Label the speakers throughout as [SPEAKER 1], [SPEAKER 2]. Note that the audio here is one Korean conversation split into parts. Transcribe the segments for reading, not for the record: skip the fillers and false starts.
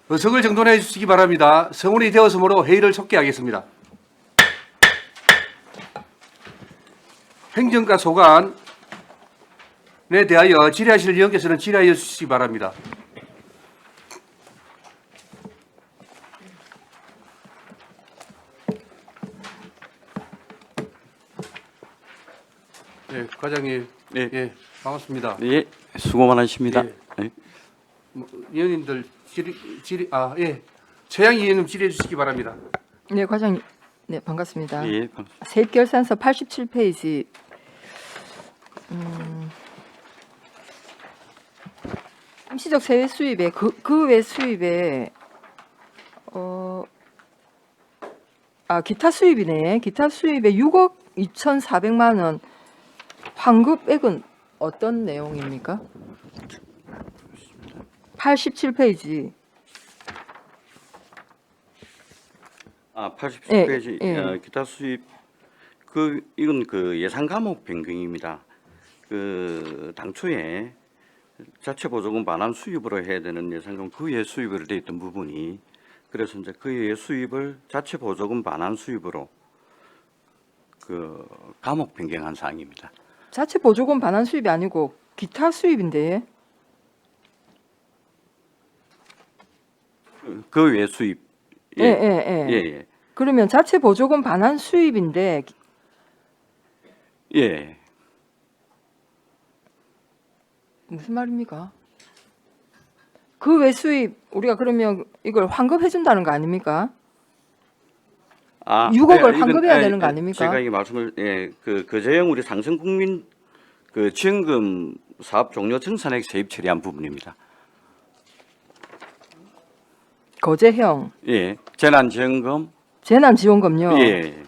[SPEAKER 1] 의석을 정돈해 주시기 바랍니다. 성운이 되었으므로 회의를 속기하겠습니다. 행정과 소관에 대하여 질의하실 의원께서는 질의하여 주시기 바랍니다. 네, 과장님.
[SPEAKER 2] 네.
[SPEAKER 1] 예, 반갑습니다.
[SPEAKER 2] 예, 수고 많으십니다.
[SPEAKER 1] 예.
[SPEAKER 2] 예.
[SPEAKER 1] 의원님들 최양 의원님 질의해 주시기 바랍니다.
[SPEAKER 3] 네, 과장님. 네, 반갑습니다.
[SPEAKER 2] 예,
[SPEAKER 3] 세입결산서 87페이지. 임시적 세외 수입에 그 외 수입에 기타 수입이네. 기타 수입에 6억 2,400만 원 환급액은 어떤 내용입니까? 87페이지.
[SPEAKER 2] 87페이지
[SPEAKER 3] 예.
[SPEAKER 2] 기타 수입 이건 그 예산 과목 변경입니다. 그 당초에 자체 보조금 반환 수입으로 해야 되는 예산금 그 외 수입으로 돼 있던 부분이 그래서 이제 그 외 수입을 자체 보조금 반환 수입으로 그 과목 변경한 사항입니다.
[SPEAKER 3] 자체 보조금 반환 수입이 아니고 기타 수입인데.
[SPEAKER 2] 그 외 수입
[SPEAKER 3] 예. 그러면 자체 보조금 반환 수입인데
[SPEAKER 2] 예.
[SPEAKER 3] 무슨 말입니까? 그 외 수입 우리가 그러면 이걸 환급해 준다는 거 아닙니까? 6억을
[SPEAKER 2] 이건,
[SPEAKER 3] 환급해야 되는 거 아닙니까?
[SPEAKER 2] 제가 이 말씀을 그 거제형 우리 상생국민 그 지원금 사업 종료 정산액 세입 처리한 부분입니다.
[SPEAKER 3] 거제형
[SPEAKER 2] 예, 재난지원금
[SPEAKER 3] 재난지원금요.
[SPEAKER 2] 예,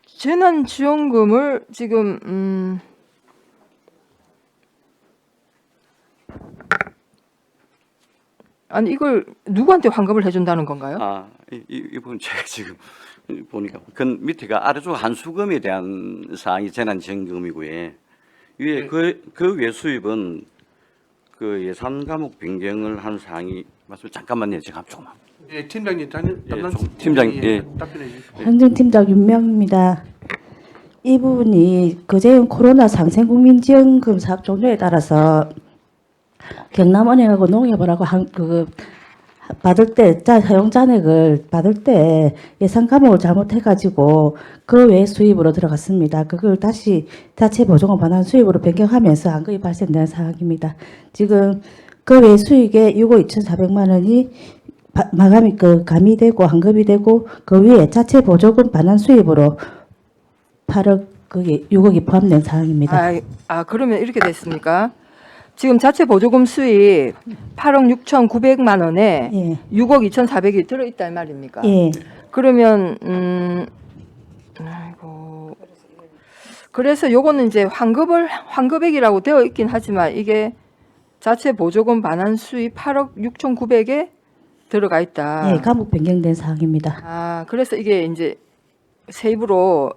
[SPEAKER 3] 재난지원금을 지금 아니 이걸 누구한테 환급을 해준다는 건가요?
[SPEAKER 2] 이 부분 제가 지금 보니까 그 밑에가 아래쪽 한수금에 대한 사항이 재난지원금이고요. 위에
[SPEAKER 1] 네.
[SPEAKER 2] 그 외 수입은 그 예산 과목 변경을 한 사항이 맞습니다. 잠깐만요, 제가 조금만.
[SPEAKER 1] 예, 팀장님 담당
[SPEAKER 2] 팀장님, 예.
[SPEAKER 1] 답변해 주십시오.
[SPEAKER 4] 행정팀장 윤명입니다. 이 부분이 거제형 코로나 상생국민지원금 사업 종료에 따라서 경남은행하고 농협은하고 받을 때 사용 잔액을 받을 때 예산 과목을 잘못해가지고 그 외 수입으로 들어갔습니다. 그걸 다시 자체 보조금 반환 수입으로 변경하면서 환급이 발생된 사항입니다. 지금 그 외 수익에 6억 2,400만 원이 마감이 가미되고 환급이 되고 그 위에 자체 보조금 반환 수입으로 8억 6억이 포함된 사항입니다.
[SPEAKER 3] 그러면 이렇게 됐습니까? 지금 자체 보조금 수입 8억 6,900만 원에
[SPEAKER 4] 예.
[SPEAKER 3] 6억 2,400이 들어있다 이 말입니까?
[SPEAKER 4] 예.
[SPEAKER 3] 그러면 그래서 요거는 이제 환급액이라고 되어 있긴 하지만 이게 자체 보조금 반환 수입 8억 6,900에 들어가 있다.
[SPEAKER 4] 예, 과목 변경된 사항입니다.
[SPEAKER 3] 그래서 이게 이제 세입으로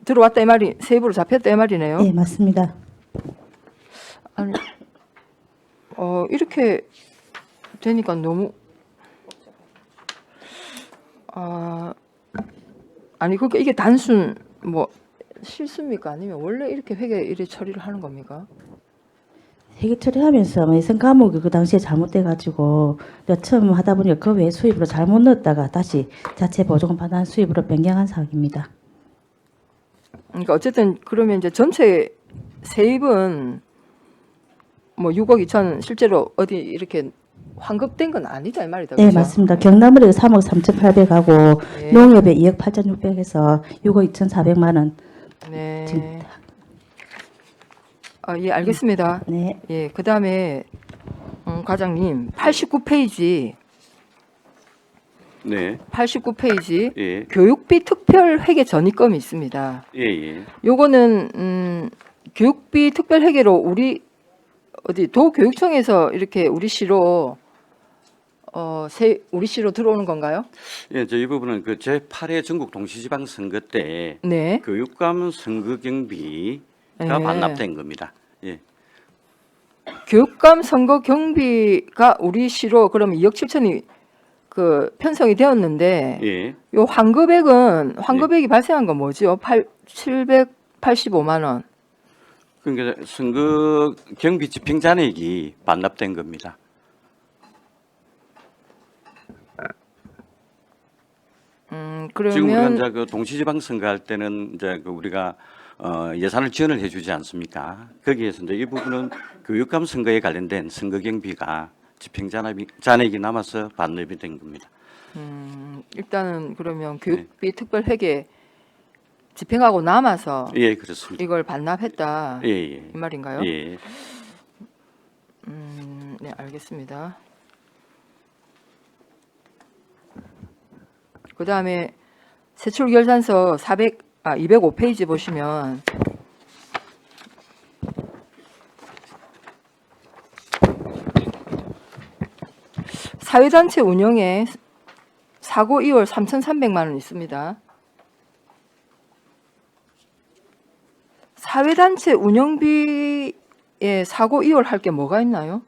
[SPEAKER 3] 들어왔다 이 말이 세입으로 잡혔다 이 말이네요.
[SPEAKER 4] 예, 맞습니다.
[SPEAKER 3] 아니, 이렇게 되니까 너무 아니 그러니까 이게 단순 뭐 실수입니까? 아니면 원래 이렇게 회계 이래 처리를 하는 겁니까?
[SPEAKER 4] 회계 처리하면서 예산 과목이 그 당시에 잘못돼가지고 처음 하다 보니까 그 외 수입으로 잘못 넣었다가 다시 자체 보조금 반환 수입으로 변경한 사항입니다.
[SPEAKER 3] 그러니까 어쨌든 그러면 이제 전체 세입은 뭐 6억 2천 실제로 어디 이렇게 환급된 건 아니다 이 말이다.
[SPEAKER 4] 네,
[SPEAKER 3] 그죠?
[SPEAKER 4] 맞습니다. 경남은행 3억 3,800하고
[SPEAKER 3] 네.
[SPEAKER 4] 농협에 2억 8,600해서 6억 2,400만 원.
[SPEAKER 3] 네.
[SPEAKER 4] 지금
[SPEAKER 3] 예, 알겠습니다.
[SPEAKER 4] 네.
[SPEAKER 3] 예, 그다음에 과장님 89페이지
[SPEAKER 2] 네,
[SPEAKER 3] 89페이지
[SPEAKER 2] 예,
[SPEAKER 3] 교육비 특별 회계 전입금이 있습니다.
[SPEAKER 2] 예.
[SPEAKER 3] 요거는 교육비 특별 회계로 우리 어디 도교육청에서 이렇게 우리 시로 우리 시로 들어오는 건가요?
[SPEAKER 2] 예, 이 부분은 그 제8회 전국 동시지방 선거 때
[SPEAKER 3] 네.
[SPEAKER 2] 교육감 선거 경비가
[SPEAKER 3] 예.
[SPEAKER 2] 반납된 겁니다. 예.
[SPEAKER 3] 교육감 선거 경비가 우리 시로 그럼 2억 7천이 그 편성이 되었는데
[SPEAKER 2] 예.
[SPEAKER 3] 요 환급액이 발생한 건 뭐지요? 785만 원.
[SPEAKER 2] 그러니까 선거 경비 집행 잔액이 반납된 겁니다. 지금 우리가
[SPEAKER 3] 그러면
[SPEAKER 2] 이제 그 동시지방 선거 할 때는 이제 그 우리가 예산을 지원을 해주지 않습니까? 거기에서 이제 이 부분은 교육감 선거에 관련된 선거 경비가 집행 잔액이 남아서 반납이 된 겁니다.
[SPEAKER 3] 일단은 그러면 교육비 특별회계 집행하고 남아서
[SPEAKER 2] 예, 그렇습니다.
[SPEAKER 3] 이걸 반납했다
[SPEAKER 2] 예, 예.
[SPEAKER 3] 이 말인가요?
[SPEAKER 2] 예.
[SPEAKER 3] 네, 알겠습니다. 그 다음에 세출결산서 205페이지 보시면 사회단체 운영에 사고 이월 3,300만 원 있습니다. 사회단체 운영비에 사고 이월 할 게 뭐가 있나요?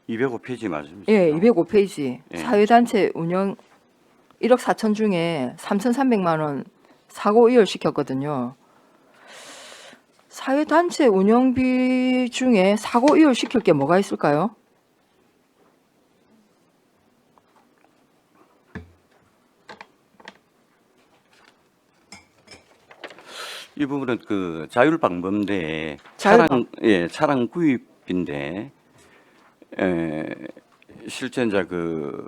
[SPEAKER 2] 205페이지 맞습니다.
[SPEAKER 3] 예, 205페이지.
[SPEAKER 2] 예.
[SPEAKER 3] 사회단체 운영 1억 4천 중에 3,300만 원 사고 이월 시켰거든요. 사회단체 운영비 중에 사고 이월 시킬 게 뭐가 있을까요?
[SPEAKER 2] 이 부분은 그 자율방범대
[SPEAKER 3] 자율방-
[SPEAKER 2] 차량 구입인데 실제 이제 그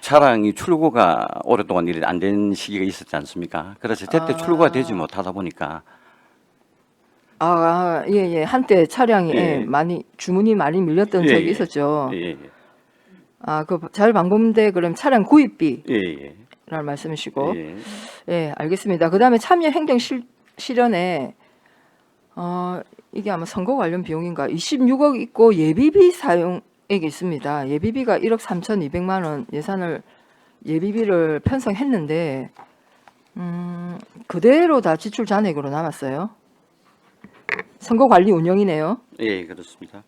[SPEAKER 2] 차량이 출고가 오랫동안 일이 안 된 시기가 있었지 않습니까? 그래서 제때 출고가 되지 못하다 보니까
[SPEAKER 3] 예. 한때 차량이
[SPEAKER 2] 예.
[SPEAKER 3] 주문이 많이 밀렸던
[SPEAKER 2] 예,
[SPEAKER 3] 적이
[SPEAKER 2] 예.
[SPEAKER 3] 있었죠.
[SPEAKER 2] 예,
[SPEAKER 3] 그 자율방범대 그럼 차량 구입비라는
[SPEAKER 2] 예, 예,
[SPEAKER 3] 말씀이시고.
[SPEAKER 2] 예.
[SPEAKER 3] 예, 알겠습니다. 그다음에 참여 행정 실현에 이게 아마 선거 관련 비용인가 26억 있고 예비비 사용액이 있습니다. 예비비가 1억 3,200만 원 예비비를 편성했는데 그대로 다 지출 잔액으로 남았어요. 선거 관리 운영이네요.
[SPEAKER 2] 예, 그렇습니다.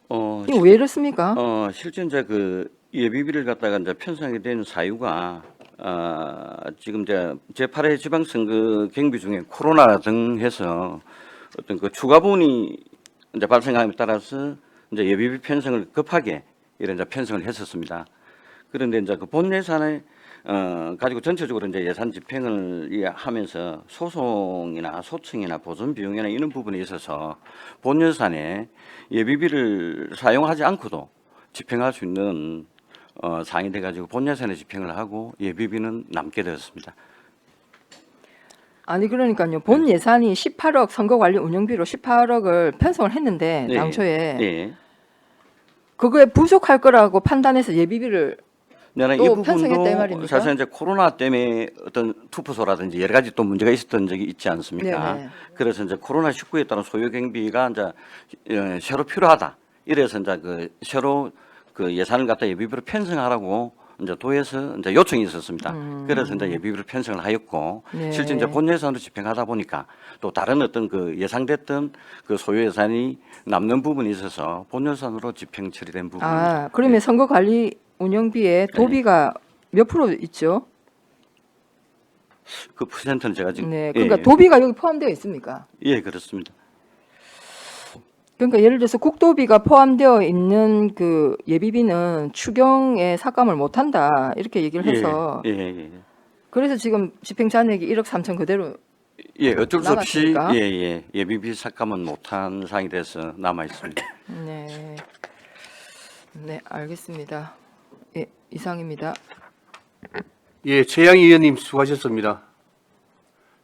[SPEAKER 3] 이거 왜 이렇습니까?
[SPEAKER 2] 실제 이제 그 예비비를 갖다가 이제 편성하게 된 사유가 지금 이제 제8회 지방선거 경비 중에 코로나 등 해서 어떤 그 추가분이 이제 발생함에 따라서 이제 예비비 편성을 급하게 이런 이제 편성을 했었습니다. 그런데 이제 그 본 예산에 가지고 전체적으로 이제 예산 집행을 하면서 소송이나 소청이나 보존 비용이나 이런 부분에 있어서 본 예산에 예비비를 사용하지 않고도 집행할 수 있는 사항이 돼가지고 본 예산에 집행을 하고 예비비는 남게 되었습니다.
[SPEAKER 3] 아니 그러니까요. 본 예산이 18억 선거 관리 운영비로 18억을 편성을 했는데
[SPEAKER 2] 예,
[SPEAKER 3] 당초에
[SPEAKER 2] 예.
[SPEAKER 3] 그거에 부족할 거라고 판단해서 예비비를
[SPEAKER 2] 나는
[SPEAKER 3] 또
[SPEAKER 2] 이
[SPEAKER 3] 편성했다 이
[SPEAKER 2] 부분도
[SPEAKER 3] 말입니까?
[SPEAKER 2] 사실 이제 코로나 때문에 어떤 투표소라든지 여러 가지 또 문제가 있었던 적이 있지 않습니까?
[SPEAKER 3] 네네.
[SPEAKER 2] 그래서 이제 코로나 19에 따른 소요 경비가 이제 새로 필요하다. 이래서 이제 그 새로 그 예산을 갖다 예비비로 편성하라고 이제 도에서 이제 요청이 있었습니다. 그래서 이제 예비비를 편성을 하였고
[SPEAKER 3] 네.
[SPEAKER 2] 실제 이제 본 예산으로 집행하다 보니까 또 다른 어떤 그 예상됐던 그 소요 예산이 남는 부분이 있어서 본 예산으로 집행 처리된 부분입니다.
[SPEAKER 3] 그러면 선거 관리 운영비에 도비가 몇 프로 있죠?
[SPEAKER 2] 그 퍼센트는 제가 지금
[SPEAKER 3] 네. 그러니까 도비가 여기 포함되어 있습니까?
[SPEAKER 2] 예, 그렇습니다.
[SPEAKER 3] 그러니까 예를 들어서 국도비가 포함되어 있는 그 예비비는 추경에 삭감을 못 한다. 이렇게 얘기를 해서
[SPEAKER 2] 예.
[SPEAKER 3] 그래서 지금 집행 잔액이 1억 3천 그대로
[SPEAKER 2] 예, 어쩔 수 없이
[SPEAKER 3] 남았습니까?
[SPEAKER 2] 예비비 삭감은 못한 상황이 돼서 남아 있습니다.
[SPEAKER 3] 네. 네, 알겠습니다. 예, 이상입니다.
[SPEAKER 1] 예, 최양희 의원님 수고하셨습니다.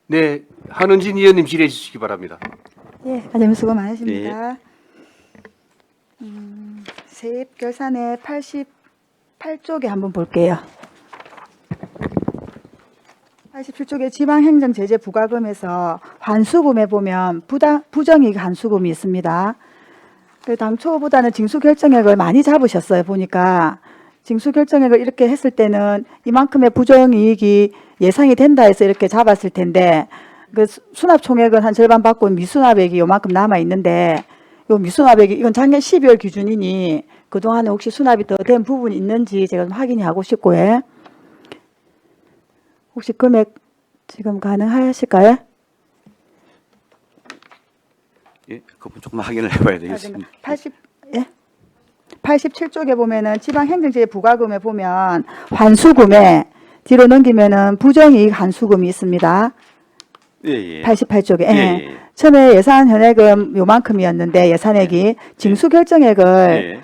[SPEAKER 1] 네, 한은진 의원님 질의해 주시기 바랍니다.
[SPEAKER 5] 예, 과장님 수고 많으십니다. 세입 결산의 88쪽에 한번 볼게요. 87쪽에 지방행정제재 부과금에서 환수금에 보면 부정이익 환수금이 있습니다. 그 당초보다는 징수 결정액을 많이 잡으셨어요. 보니까 징수 결정액을 이렇게 했을 때는 이만큼의 부정이익이 예상이 된다 해서 이렇게 잡았을 텐데 그 수납 총액은 한 절반 받고 미수납액이 요만큼 남아 있는데 요 미수납액이 이건 작년 12월 기준이니 그동안에 혹시 수납이 더 된 부분이 있는지 제가 좀 확인이 하고 싶고요. 혹시 금액 지금 가능하실까요?
[SPEAKER 2] 예, 그분 조금 확인을 해봐야 되겠습니다.
[SPEAKER 5] 87쪽에 보면은 지방행정제의 부과금에 보면 환수금에 뒤로 넘기면은 부정이익 환수금이 있습니다.
[SPEAKER 2] 예, 예.
[SPEAKER 5] 88쪽에.
[SPEAKER 2] 예, 예.
[SPEAKER 5] 처음에 예산 현액은 요만큼이었는데 예산액이 징수 결정액을
[SPEAKER 2] 예,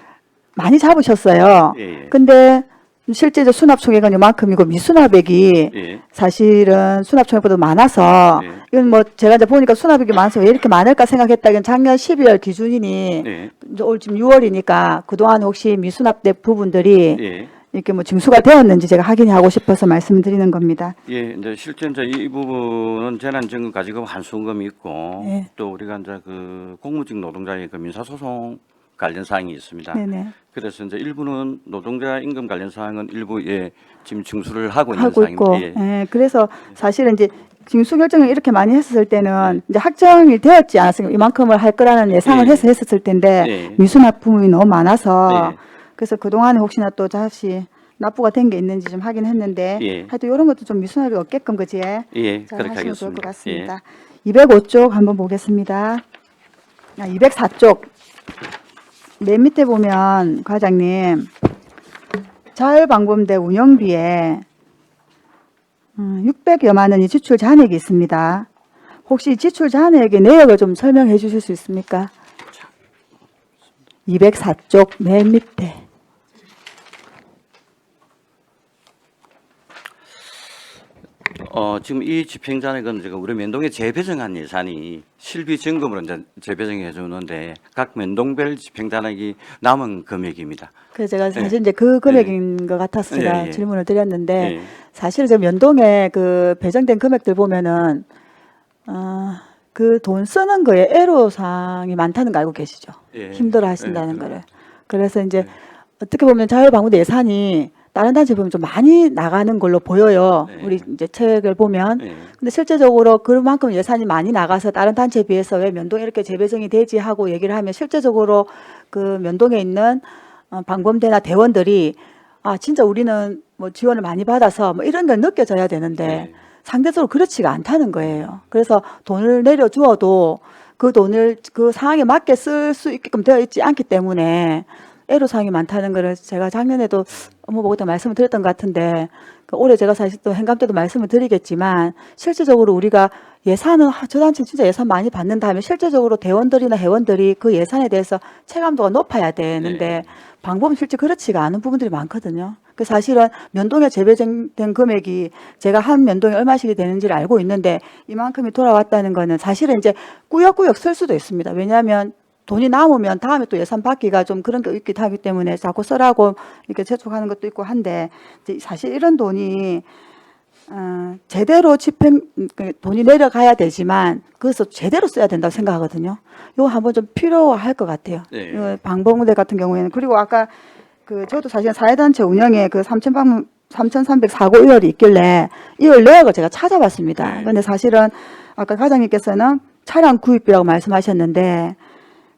[SPEAKER 5] 많이 잡으셨어요.
[SPEAKER 2] 예, 예.
[SPEAKER 5] 근데 실제적 수납 총액은 요만큼이고 미수납액이
[SPEAKER 2] 예.
[SPEAKER 5] 사실은 수납 총액보다 많아서
[SPEAKER 2] 예.
[SPEAKER 5] 이건 뭐 제가 이제 보니까 수납액이 많아서 왜 이렇게 많을까 생각했다. 이건 작년 12월 기준이니
[SPEAKER 2] 예.
[SPEAKER 5] 이제 올 지금 6월이니까 그동안 혹시 미수납된 부분들이
[SPEAKER 2] 예.
[SPEAKER 5] 이렇게 뭐 징수가 되었는지 제가 확인하고 싶어서 말씀드리는 겁니다.
[SPEAKER 2] 예, 이제 실제 이제 이 부분은 재난지원금 가지금 환수금이 있고
[SPEAKER 5] 예.
[SPEAKER 2] 또 우리가 이제 그 공무직 노동자의 그 민사소송 관련 사항이 있습니다.
[SPEAKER 5] 네네.
[SPEAKER 2] 그래서 이제 일부는 노동자 임금 관련 사항은 일부 지금 징수를 하고 있는
[SPEAKER 5] 하고 있고,
[SPEAKER 2] 사항입니다. 예.
[SPEAKER 5] 그래서 사실은 이제 징수 결정을 이렇게 많이 했었을 때는 이제 확정이 되었지 않았습니까? 이만큼을 할 거라는 예상을
[SPEAKER 2] 예.
[SPEAKER 5] 해서 했었을 텐데
[SPEAKER 2] 예.
[SPEAKER 5] 미수납 부분이 너무 많아서
[SPEAKER 2] 예.
[SPEAKER 5] 그래서 그 동안에 혹시나 또 다시 납부가 된 게 있는지 좀 확인했는데
[SPEAKER 2] 예.
[SPEAKER 5] 하여튼 이런 것도 좀 미수납이 없게끔 그지?
[SPEAKER 2] 예,
[SPEAKER 5] 잘
[SPEAKER 2] 그렇게
[SPEAKER 5] 하시면 좋을 것
[SPEAKER 2] 하겠습니다.
[SPEAKER 5] 같습니다. 205쪽 한번 보겠습니다. 204쪽 맨 밑에 보면 과장님 자율방범대 운영비에 600여만 원이 지출 잔액이 있습니다. 혹시 지출 잔액의 내역을 좀 설명해 주실 수 있습니까? 204쪽 맨 밑에.
[SPEAKER 2] 지금 이 집행잔액은 지금 우리 면동에 재배정한 예산이 실비 점검으로 이제 재배정해 주는데 각 면동별 집행잔액이 남은 금액입니다.
[SPEAKER 5] 그래서 제가 사실
[SPEAKER 2] 예.
[SPEAKER 5] 이제 그 금액인 것 같아서 제가
[SPEAKER 2] 예, 예.
[SPEAKER 5] 질문을 드렸는데
[SPEAKER 2] 예.
[SPEAKER 5] 사실 저 면동에 그 배정된 금액들 보면은 그 돈 쓰는 거에 애로사항이 많다는 거 알고 계시죠?
[SPEAKER 2] 예.
[SPEAKER 5] 힘들어 하신다는
[SPEAKER 2] 예,
[SPEAKER 5] 거를. 그래서 이제 어떻게 보면 자율방문대 예산이 다른 단체 보면 좀 많이 나가는 걸로 보여요.
[SPEAKER 2] 예.
[SPEAKER 5] 우리 이제 책을 보면.
[SPEAKER 2] 예.
[SPEAKER 5] 근데 실제적으로 그만큼 예산이 많이 나가서 다른 단체에 비해서 왜 면동이 이렇게 재배정이 되지 하고 얘기를 하면 실제적으로 그 면동에 있는 방범대나 대원들이 진짜 우리는 뭐 지원을 많이 받아서 뭐 이런 걸 느껴져야 되는데
[SPEAKER 2] 예.
[SPEAKER 5] 상대적으로 그렇지가 않다는 거예요. 그래서 돈을 내려주어도 그 돈을 그 상황에 맞게 쓸 수 있게끔 되어 있지 않기 때문에 애로사항이 많다는 거를 제가 작년에도 업무 보고 때 말씀을 드렸던 것 같은데 올해 제가 사실 또 행감 때도 말씀을 드리겠지만 실질적으로 우리가 예산은 저 단체 진짜 예산 많이 받는다 하면 실제적으로 대원들이나 회원들이 그 예산에 대해서 체감도가 높아야 되는데
[SPEAKER 2] 네.
[SPEAKER 5] 방법은 실제 그렇지가 않은 부분들이 많거든요. 그 사실은 면동에 재배정된 금액이 제가 한 면동이 얼마씩이 되는지를 알고 있는데 이만큼이 돌아왔다는 거는 사실은 이제 꾸역꾸역 쓸 수도 있습니다. 왜냐하면 돈이 남으면 다음에 또 예산 받기가 좀 그런 게 있기도 하기 때문에 자꾸 쓰라고 이렇게 재촉하는 것도 있고 한데 이제 사실 이런 돈이 제대로 돈이 내려가야 되지만 그래서 제대로 써야 된다고 생각하거든요. 이거 한번 좀 필요할 것 같아요.
[SPEAKER 2] 네.
[SPEAKER 5] 방범대 같은 경우에는 그리고 아까 그 저도 사실 사회단체 운영에 그 3,304고 의열이 있길래 의열 내역을 제가 찾아봤습니다.
[SPEAKER 2] 네.
[SPEAKER 5] 근데 사실은 아까 과장님께서는 차량 구입비라고 말씀하셨는데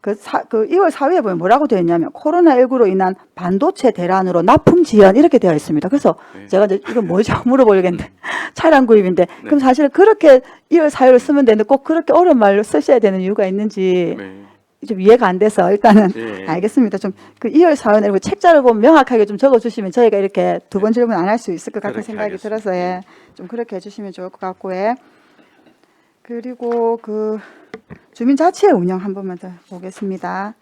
[SPEAKER 5] 그 2월 4일에 보면 뭐라고 되어 있냐면 코로나19로 인한 반도체 대란으로 납품 지연 이렇게 되어 있습니다. 그래서
[SPEAKER 2] 네.
[SPEAKER 5] 제가 이제 이건 뭐지 물어보려겠는데 차량 구입인데 그럼 사실 그렇게 2월 4일을 쓰면 되는데 꼭 그렇게 어려운 말로 쓰셔야 되는 이유가 있는지
[SPEAKER 2] 네.
[SPEAKER 5] 좀 이해가 안 돼서 일단은
[SPEAKER 2] 예.
[SPEAKER 5] 알겠습니다. 좀 그 2월 4일에 책자를 보면 명확하게 좀 적어주시면 저희가 이렇게 두 번 질문 안 할 수 있을 것 같은
[SPEAKER 2] 그렇게
[SPEAKER 5] 생각이
[SPEAKER 2] 하겠습니다.
[SPEAKER 5] 들어서 좀 그렇게 해주시면 좋을 것 같고 그리고 그 주민자치회 운영 한 번만 더 보겠습니다.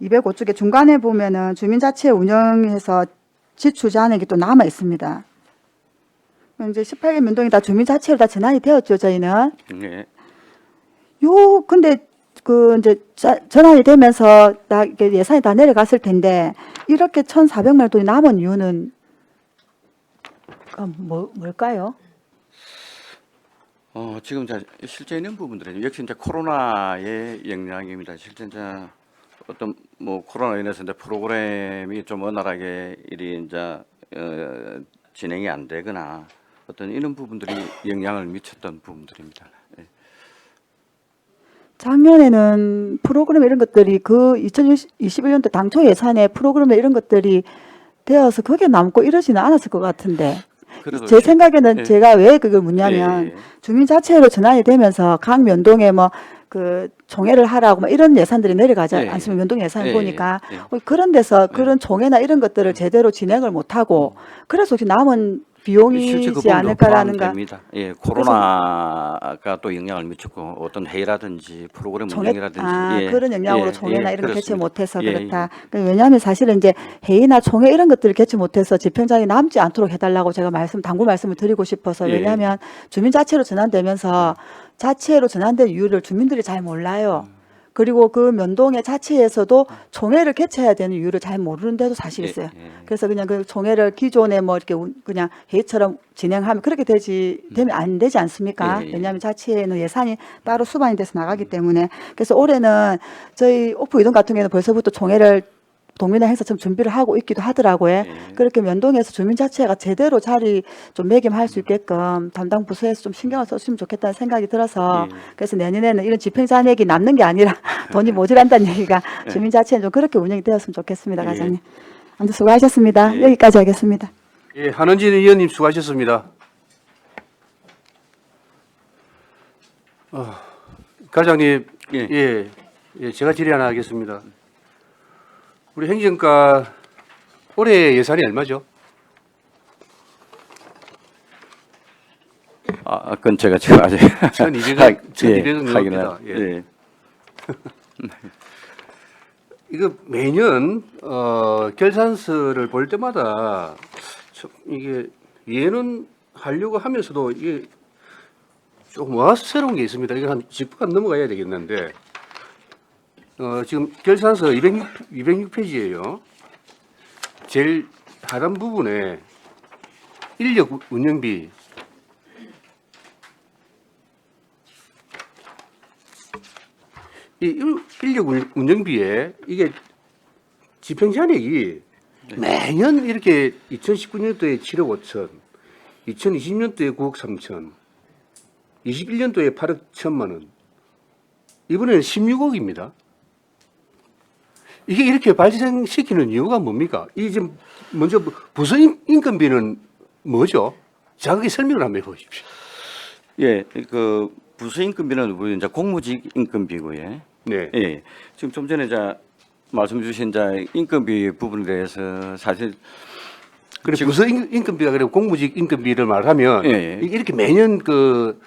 [SPEAKER 5] 205쪽에 중간에 보면은 주민자치회 운영에서 지출 잔액이 또 남아 있습니다. 이제 18개 면동이 다 주민자치회로 다 전환이 되었죠, 저희는.
[SPEAKER 2] 네.
[SPEAKER 5] 근데 그 이제 전환이 되면서 이게 예산이 다 내려갔을 텐데 이렇게 1,400만 원 돈이 남은 이유는 뭘까요?
[SPEAKER 2] 지금 실제 있는 부분들은 역시 이제 코로나의 영향입니다. 실제 이제 어떤 뭐 코로나 인해서 이제 프로그램이 좀 원활하게 일이 이제 진행이 안 되거나 어떤 이런 부분들이 영향을 미쳤던 부분들입니다. 예.
[SPEAKER 5] 작년에는 프로그램 이런 것들이 그 2021년도 당초 예산에 프로그램 이런 것들이 되어서 그게 남고 이러지는 않았을 것 같은데
[SPEAKER 2] 그래도
[SPEAKER 5] 제 생각에는
[SPEAKER 2] 예.
[SPEAKER 5] 제가 왜 그걸 묻냐면
[SPEAKER 2] 예, 예.
[SPEAKER 5] 주민 자체로 전환이 되면서 각 면동에 뭐 그 총회를 하라고 뭐 이런 예산들이 내려가지
[SPEAKER 2] 예,
[SPEAKER 5] 않습니까? 면동 예산을
[SPEAKER 2] 예,
[SPEAKER 5] 보니까
[SPEAKER 2] 예, 예.
[SPEAKER 5] 그런 데서 그런 총회나 이런 것들을 제대로 진행을 못하고 그래서 혹시 남은
[SPEAKER 2] 실제
[SPEAKER 5] 비용이지
[SPEAKER 2] 그 부분도
[SPEAKER 5] 않을까라는가.
[SPEAKER 2] 포함됩니다. 예, 코로나가 또 영향을 미쳤고 어떤 회의라든지 프로그램 운영이라든지 예,
[SPEAKER 5] 그런 영향으로
[SPEAKER 2] 예,
[SPEAKER 5] 총회나
[SPEAKER 2] 예,
[SPEAKER 5] 이런 거 개최
[SPEAKER 2] 그렇습니다.
[SPEAKER 5] 못해서
[SPEAKER 2] 예,
[SPEAKER 5] 그렇다. 왜냐하면 사실은 이제 회의나 총회 이런 것들을 개최 못해서 집행장이 남지 않도록 해달라고 제가 당부 말씀을 드리고 싶어서
[SPEAKER 2] 예.
[SPEAKER 5] 왜냐하면 주민 자체로 전환되면서 자체로 전환된 이유를 주민들이 잘 몰라요. 그리고 그 면동회 자체에서도 총회를 개최해야 되는 이유를 잘 모르는 데도 사실
[SPEAKER 2] 예,
[SPEAKER 5] 있어요.
[SPEAKER 2] 예.
[SPEAKER 5] 그래서 그냥 그 총회를 기존에 뭐 이렇게 그냥 회의처럼 진행하면 그렇게 되면 안 되지 않습니까?
[SPEAKER 2] 예, 예.
[SPEAKER 5] 왜냐하면 자치회는 예산이 따로 수반이 돼서 나가기 때문에 그래서 올해는 저희 오프 이동 같은 경우에는 벌써부터 총회를 동민회 행사처럼 준비를 하고 있기도 하더라고요.
[SPEAKER 2] 예.
[SPEAKER 5] 그렇게 면동에서 주민자치회가 제대로 자리 좀 매김할 수 있게끔 담당 부서에서 좀 신경을 썼으면 좋겠다는 생각이 들어서
[SPEAKER 2] 예.
[SPEAKER 5] 그래서 내년에는 이런 집행잔액이 남는 게 아니라 돈이 모자란다는 얘기가 주민자치회는 좀 그렇게 운영이 되었으면 좋겠습니다,
[SPEAKER 2] 예.
[SPEAKER 5] 과장님. 아무튼 수고하셨습니다.
[SPEAKER 2] 예.
[SPEAKER 5] 여기까지 하겠습니다.
[SPEAKER 1] 예, 한원진 의원님 수고하셨습니다. 과장님,
[SPEAKER 2] 예.
[SPEAKER 1] 예, 제가 질의 하나 하겠습니다. 우리 행정과 올해 예산이 얼마죠?
[SPEAKER 2] 그건 제가 지금 아직
[SPEAKER 1] 1200억
[SPEAKER 2] 하기는
[SPEAKER 1] 넘습니다. 예.
[SPEAKER 2] 예.
[SPEAKER 1] 이거 매년 결산서를 볼 때마다 참 이게 이해는 하려고 하면서도 이게 조금 와스러운 게 있습니다. 이거 한 10분 넘어가야 되겠는데 지금 결산서 206페이지예요. 제일 하단 부분에 인력 운영비 이 인력 운영비에 이게 집행잔액이 매년 이렇게 2019년도에 7억 5천, 2020년도에 9억 3천, 21년도에 8억 1천만 원, 이번에는 16억입니다. 이게 이렇게 발생시키는 이유가 뭡니까? 이 지금 먼저 부서 인건비는 뭐죠? 자세히 설명을 한번 해보십시오.
[SPEAKER 2] 예, 그 부서 인건비는 우리 이제 공무직 인건비고요.
[SPEAKER 1] 네.
[SPEAKER 2] 예, 지금 좀 전에 말씀 주신 인건비 부분에 대해서 사실
[SPEAKER 1] 그래 부서 인건비가 그래 공무직 인건비를 말하면
[SPEAKER 2] 예.
[SPEAKER 1] 이게 이렇게 매년 그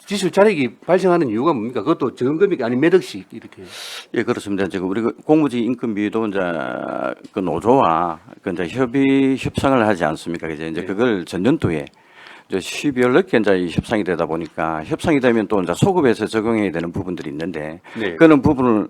[SPEAKER 1] 지출 잔액이 발생하는 이유가 뭡니까? 그것도 적은금액이 아닌 몇 억씩 이렇게.
[SPEAKER 2] 예, 그렇습니다. 지금 우리 공무직 인건비도 이제 그 노조와 그 이제 협상을 하지 않습니까? 이제 그걸 전년도에 이제 12월 늦게 이제 이 협상이 되다 보니까 협상이 되면 또 이제 소급해서 적용해야 되는 부분들이 있는데
[SPEAKER 1] 네.
[SPEAKER 2] 그런 부분을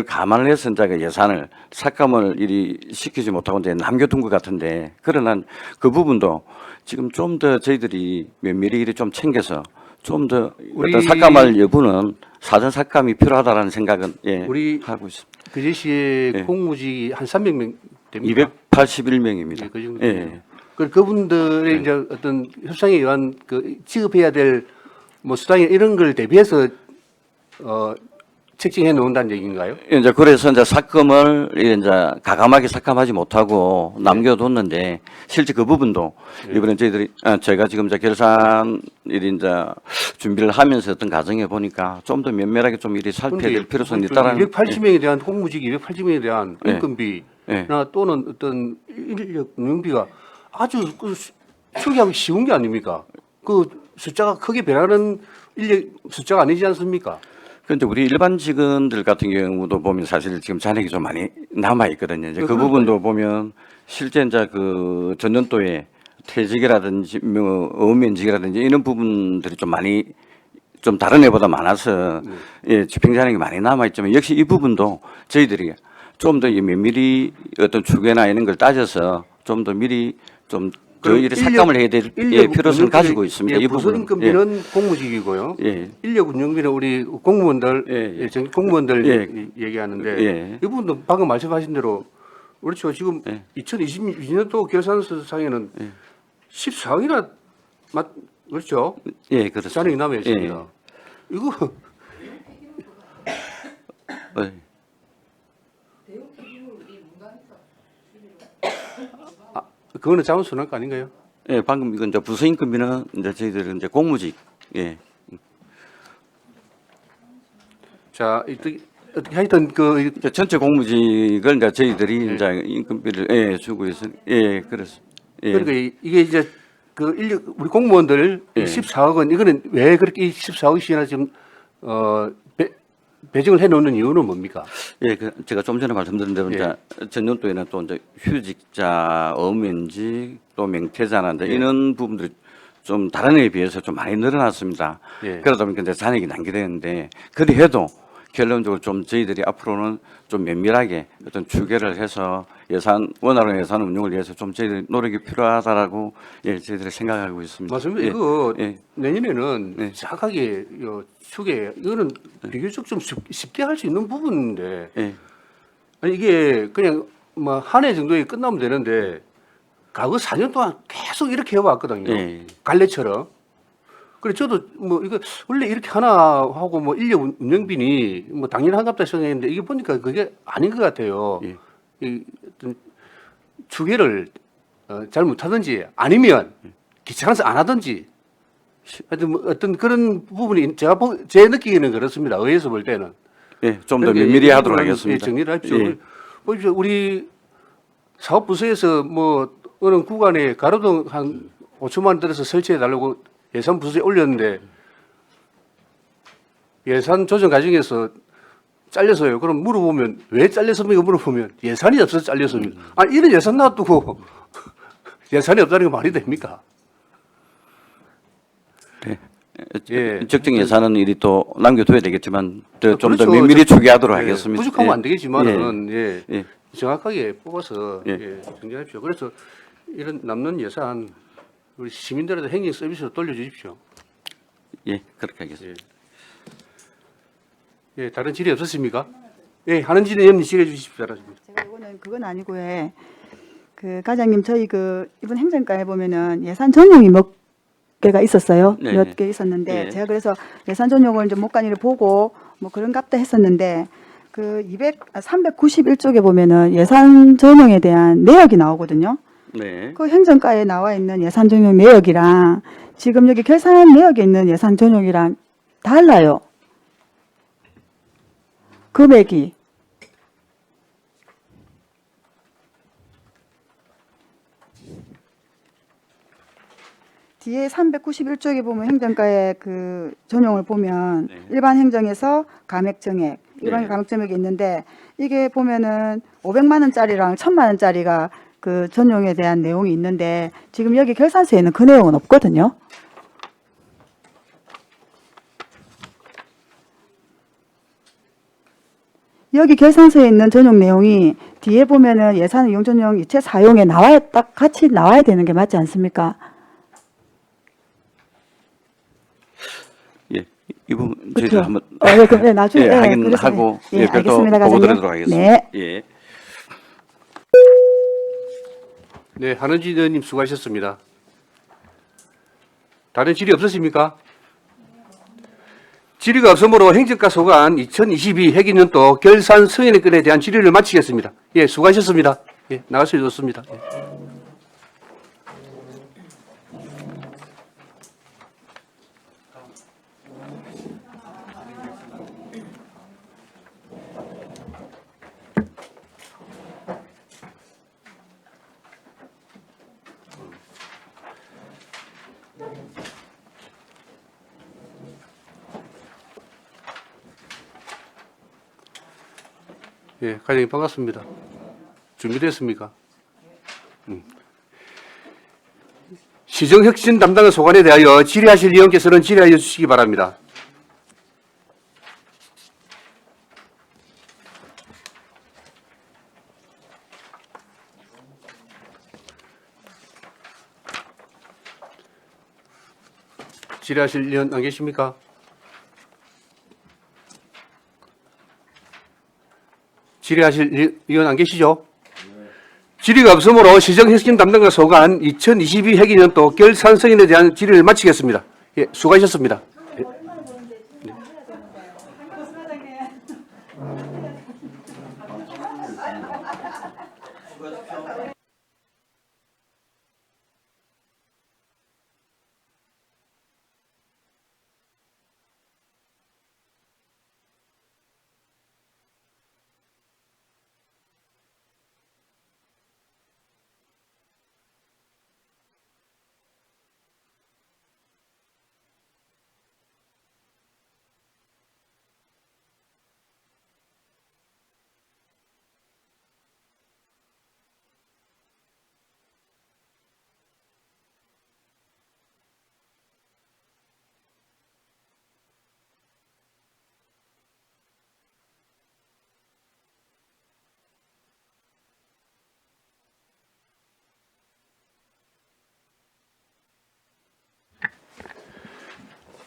[SPEAKER 2] 감안을 해서 이제 그 예산을 삭감을 이리 시키지 못하고 이제 남겨둔 것 같은데 그러나 그 부분도 지금 좀 더 저희들이 면밀히 좀 챙겨서 좀 더 어떤 삭감할 여부는 사전 삭감이 필요하다라는 생각은
[SPEAKER 1] 우리
[SPEAKER 2] 하고 있습니다.
[SPEAKER 1] 그 제시에
[SPEAKER 2] 예.
[SPEAKER 1] 공무직이 한 300명 됩니까?
[SPEAKER 2] 281명입니다.
[SPEAKER 1] 예, 그 정도.
[SPEAKER 2] 예.
[SPEAKER 1] 그분들의 이제 어떤 협상에 의한 그 지급해야 될 뭐 수당이 이런 걸 대비해서 책정해 놓는다는 얘기인가요?
[SPEAKER 2] 이제 그래서 이제 삭감을 이제 가감하게 삭감하지 못하고 남겨뒀는데 실제 그 부분도 이번에 저희가 지금 이제 결산 일이 이제 준비를 하면서 어떤 과정에 보니까 좀 더 면밀하게 좀 이리 살펴야 필요성이 있다라는
[SPEAKER 1] 280명에 대한 공무직 280명에 대한
[SPEAKER 2] 예.
[SPEAKER 1] 인건비나
[SPEAKER 2] 예.
[SPEAKER 1] 또는 어떤 인력 운영비가 아주 추기하기 쉬운 게 아닙니까? 그 숫자가 크게 변하는 인력 숫자가 아니지 않습니까?
[SPEAKER 2] 그런데 우리 일반 직원들 같은 경우도 보면 사실 지금 잔액이 좀 많이 남아 있거든요. 이제 그
[SPEAKER 1] 그러니까요.
[SPEAKER 2] 부분도 보면 실제 이제 그 전년도에 퇴직이라든지 뭐 어업면직이라든지 이런 부분들이 좀 많이 좀 다른 해보다 많아서 예, 집행 잔액이 많이 남아 있지만 역시 이 부분도 저희들이 좀 더 면밀히 어떤 추계나 이런 걸 따져서 좀 더 미리 좀 저희들이 삭감을 해야 될 필요성을 가지고 있습니다. 이 부분은.
[SPEAKER 1] 부서임금비는 공무직이고요.
[SPEAKER 2] 예.
[SPEAKER 1] 인력 운영비는 우리 공무원들,
[SPEAKER 2] 예, 예.
[SPEAKER 1] 공무원들
[SPEAKER 2] 예.
[SPEAKER 1] 얘기하는데
[SPEAKER 2] 예.
[SPEAKER 1] 이 부분도 방금 말씀하신 대로 그렇죠. 지금
[SPEAKER 2] 예.
[SPEAKER 1] 2022년도 결산서상에는 14억이나 그렇죠.
[SPEAKER 2] 예, 그렇습니다.
[SPEAKER 1] 잔액이 남아 있습니다. 이거
[SPEAKER 2] 예.
[SPEAKER 1] 그거는 자원순환가 아닌가요?
[SPEAKER 2] 예, 방금 이건 이제 부서임금비는 이제 저희들은 이제 공무직, 예,
[SPEAKER 1] 자, 어떻게 하여튼 그
[SPEAKER 2] 이제 전체 공무직을 이제 저희들이 이제 임금비를 주고 있어, 그렇습니다. 예,
[SPEAKER 1] 그러니까 이게 이제 그 인력 우리 공무원들
[SPEAKER 2] 예.
[SPEAKER 1] 14억은 이거는 왜 그렇게 14억씩이나 지금 배정을 해 놓는 이유는 뭡니까?
[SPEAKER 2] 예, 제가 좀 전에 말씀드린 대로 이제 전년도에는 또 이제 휴직자, 엄연직, 또 명퇴자나 이제 이런 부분들이 좀 다른 해에 비해서 좀 많이 늘어났습니다.
[SPEAKER 1] 예.
[SPEAKER 2] 그러다 보니까 이제 잔액이 남게되는데 그래도 결론적으로 좀 저희들이 앞으로는 좀 면밀하게 어떤 추계를 해서 원활한 예산 운영을 위해서 좀 저희들 노력이 필요하다라고 저희들이 생각하고 있습니다.
[SPEAKER 1] 맞습니다.
[SPEAKER 2] 예,
[SPEAKER 1] 이거
[SPEAKER 2] 예.
[SPEAKER 1] 내년에는 정확하게 추계 이거는 비교적 좀 쉽게 할 수 있는 부분인데
[SPEAKER 2] 예.
[SPEAKER 1] 아니 이게 그냥 뭐 한 해 정도에 끝나면 되는데 과거 4년 동안 계속 이렇게 해왔거든요.
[SPEAKER 2] 예.
[SPEAKER 1] 갈래처럼. 그래 저도 뭐 이거 원래 이렇게 하나 하고 뭐 인력 운영비니 뭐 당연한갑다 생각했는데 이게 보니까 그게 아닌 것 같아요.
[SPEAKER 2] 예.
[SPEAKER 1] 이 어떤 추계를 잘 못하든지 아니면 귀찮아서 안 하든지 하여튼 뭐 어떤 그런 부분이 제 느끼기는 그렇습니다. 의회에서 볼 때는.
[SPEAKER 2] 예, 좀 더
[SPEAKER 1] 그러니까
[SPEAKER 2] 면밀히
[SPEAKER 1] 이
[SPEAKER 2] 하도록
[SPEAKER 1] 부분은,
[SPEAKER 2] 하겠습니다.
[SPEAKER 1] 정리를 합시오.
[SPEAKER 2] 예.
[SPEAKER 1] 보십시오. 우리 사업부서에서 뭐 어느 구간에 가로등 한 5천만 원 들여서 설치해 달라고 예산 부서에 올렸는데 예산 조정 과정에서 잘려서요. 그럼 물어보면 왜 잘렸습니까? 물어보면 예산이 없어서 잘렸습니다. 아 이런 예산 놔두고 예산이 없다는 게 말이 됩니까? 예.
[SPEAKER 2] 적정 예산은 일이 또 남겨둬야 되겠지만 좀 더
[SPEAKER 1] 그렇죠.
[SPEAKER 2] 면밀히 추계하도록
[SPEAKER 1] 예,
[SPEAKER 2] 하겠습니다.
[SPEAKER 1] 부족하면
[SPEAKER 2] 예.
[SPEAKER 1] 안 되겠지만은
[SPEAKER 2] 예.
[SPEAKER 1] 정확하게 뽑아서
[SPEAKER 2] 예.
[SPEAKER 1] 정리하십시오. 그래서 이런 남는 예산 우리 시민들한테 행정 서비스로 돌려주십시오.
[SPEAKER 2] 예, 그렇게 하겠습니다.
[SPEAKER 1] 예, 다른 질의 없었습니까? 예, 하는 질의 염리 질해 주십시오. 바랍니다.
[SPEAKER 5] 제가 이거는 그건 아니고 그 과장님 저희 그 이번 행정과에 보면은 예산 전용이 몇 개가 있었어요.
[SPEAKER 2] 네.
[SPEAKER 5] 몇 개 있었는데
[SPEAKER 2] 네.
[SPEAKER 5] 제가 그래서 예산 전용을 좀 목간이를 보고 뭐 그런갑다 했었는데 그 391쪽에 보면은 예산 전용에 대한 내역이 나오거든요.
[SPEAKER 2] 네.
[SPEAKER 5] 그 행정과에 나와 있는 예산 전용 내역이랑 지금 여기 결산 내역에 있는 예산 전용이랑 달라요. 금액이. 뒤에 391쪽에 보면 행정과의 그 전용을 보면
[SPEAKER 2] 네.
[SPEAKER 5] 일반 행정에서 감액정액, 일반
[SPEAKER 2] 네.
[SPEAKER 5] 감액정액이 있는데 이게 보면은 500만 원짜리랑 1000만 원짜리가 그 전용에 대한 내용이 있는데 지금 여기 결산서에는 그 내용은 없거든요. 여기 결산서에 있는 전용 내용이 뒤에 보면은 예산 이용 전용 이체 사용에 딱 같이 나와야 되는 게 맞지 않습니까?
[SPEAKER 2] 예. 이 부분
[SPEAKER 5] 그쵸?
[SPEAKER 2] 저희들 한번
[SPEAKER 5] 네, 그럼 나중에
[SPEAKER 2] 하긴
[SPEAKER 5] 그래서,
[SPEAKER 2] 하고
[SPEAKER 5] 예,
[SPEAKER 2] 별도
[SPEAKER 5] 알겠습니다,
[SPEAKER 2] 보고
[SPEAKER 5] 과장님.
[SPEAKER 2] 드리도록 하겠습니다.
[SPEAKER 5] 네.
[SPEAKER 2] 예.
[SPEAKER 1] 네, 한은지 의원님 수고하셨습니다. 다른 질의 없으십니까? 질의가 없으므로 행정과 소관 2022 회기년도 결산 승인의 건에 대한 질의를 마치겠습니다. 예, 수고하셨습니다. 예, 나갈 수 있었습니다. 예. 예, 과장님 반갑습니다. 준비됐습니까? 시정혁신 담당의 소관에 대하여 질의하실 의원께서는 질의하여 주시기 바랍니다. 질의하실 의원 안 계십니까? 질의하실 의원 안 계시죠? 질의가 없으므로 시정혁신 담당과 소관 2022 회기년도 결산서인에 대한 질의를 마치겠습니다. 예, 수고하셨습니다. 예.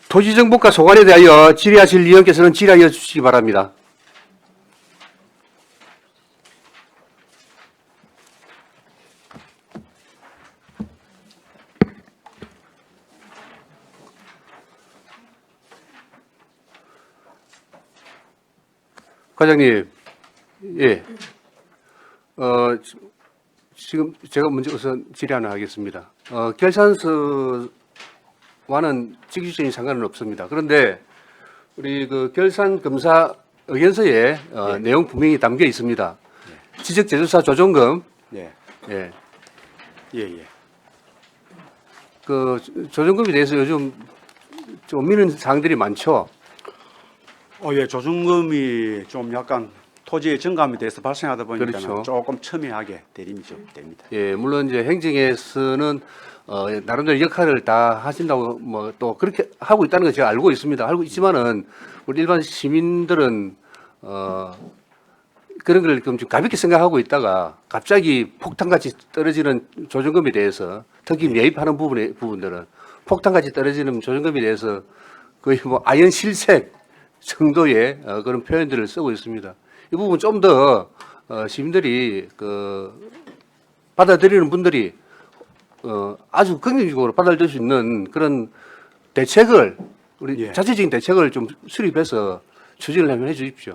[SPEAKER 1] 토지정보과 소관에 대하여 질의하실 의원께서는 질의하여 주시기 바랍니다. 과장님, 예, 지금 제가 먼저 우선 질의 하나 하겠습니다. 결산서와는 직접적인 상관은 없습니다. 그런데 우리 그 결산검사 의견서에 내용 분명히 담겨 있습니다. 지적재조사 조정금,
[SPEAKER 6] 예,
[SPEAKER 1] 예,
[SPEAKER 6] 예, 예.
[SPEAKER 1] 그 조정금에 대해서 요즘 좀 미는 사항들이 많죠.
[SPEAKER 6] 예, 조정금이 좀 약간 토지의 정감에 대해서 발생하다 보니까
[SPEAKER 1] 그렇죠.
[SPEAKER 6] 조금 첨예하게 대림이 좀 됩니다.
[SPEAKER 1] 예, 물론 이제 행정에서는 나름대로 역할을 다 하신다고 뭐 또 그렇게 하고 있다는 걸 제가 알고 있습니다. 알고 있지만은 우리 일반 시민들은 그런 걸 좀 가볍게 생각하고 있다가 갑자기 폭탄같이 떨어지는 조정금에 대해서 특히 매입하는 부분들은 폭탄같이 떨어지는 조정금에 대해서 거의 뭐 아연 실색 정도의 그런 표현들을 쓰고 있습니다. 이 부분 좀 더 시민들이 그 받아들이는 분들이 아주 긍정적으로 받아들일 수 있는 그런 대책을 우리
[SPEAKER 6] 예.
[SPEAKER 1] 자체적인 대책을 좀 수립해서 추진을 한번 해주십시오.